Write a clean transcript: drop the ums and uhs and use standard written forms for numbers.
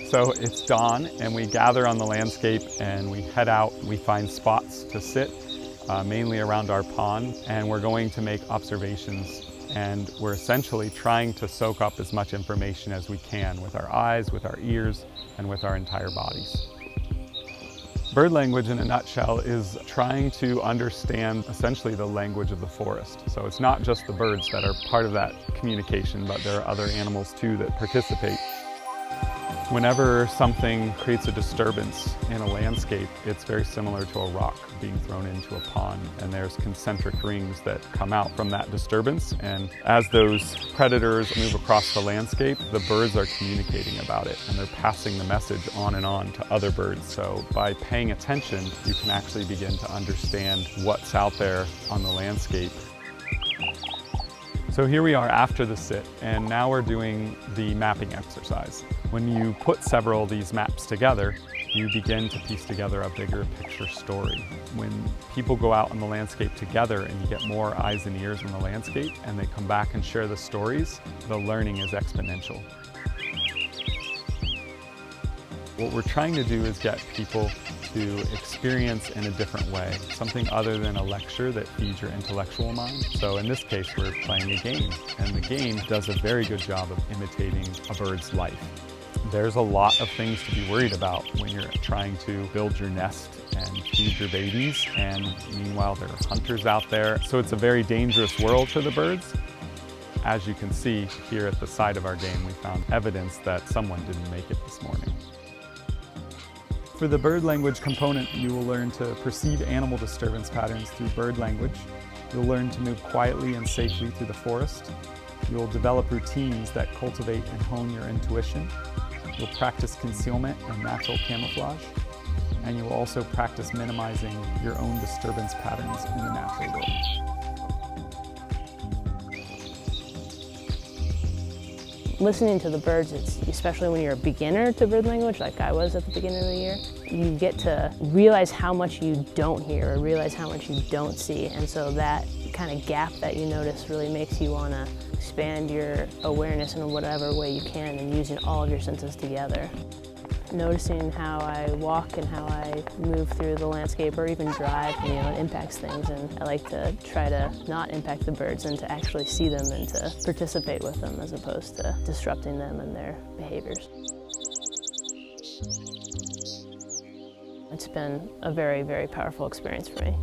So it's dawn and we gather on the landscape and we head out. We find spots to sit, mainly around our pond, and we're going to make observations, and we're essentially trying to soak up as much information as we can with our eyes, with our ears, and with our entire bodies. Bird language in a nutshell is trying to understand essentially the language of the forest. So it's not just the birds that are part of that communication, but there are other animals too that participate. Whenever something creates a disturbance in a landscape, it's very similar to a rock being thrown into a pond, and there's concentric rings that come out from that disturbance, and as those predators move across the landscape, the birds are communicating about it, and they're passing the message on and on to other birds. So by paying attention, you can actually begin to understand what's out there on the landscape. So here we are after the sit, and now we're doing the mapping exercise. When you put several of these maps together, you begin to piece together a bigger picture story. When people go out on the landscape together and you get more eyes and ears on the landscape and they come back and share the stories, the learning is exponential. What we're trying to do is get people to experience in a different way, something other than a lecture that feeds your intellectual mind. So in this case, we're playing a game, and the game does a very good job of imitating a bird's life. There's a lot of things to be worried about when you're trying to build your nest and feed your babies, and meanwhile there are hunters out there. So it's a very dangerous world for the birds. As you can see here at the side of our game, we found evidence that someone didn't make it this morning. For the bird language component, you will learn to perceive animal disturbance patterns through bird language. You'll learn to move quietly and safely through the forest. You'll develop routines that cultivate and hone your intuition. You'll practice concealment and natural camouflage. And you will also practice minimizing your own disturbance patterns in the natural world. Listening to the birds, especially when you're a beginner to bird language, like I was at the beginning of the year, you get to realize how much you don't hear or realize how much you don't see. And so that kind of gap that you notice really makes you want to expand your awareness in whatever way you can and using all of your senses together. Noticing how I walk and how I move through the landscape or even drive, it impacts things, and I like to try to not impact the birds and to actually see them and to participate with them as opposed to disrupting them and their behaviors. It's been a very, very powerful experience for me.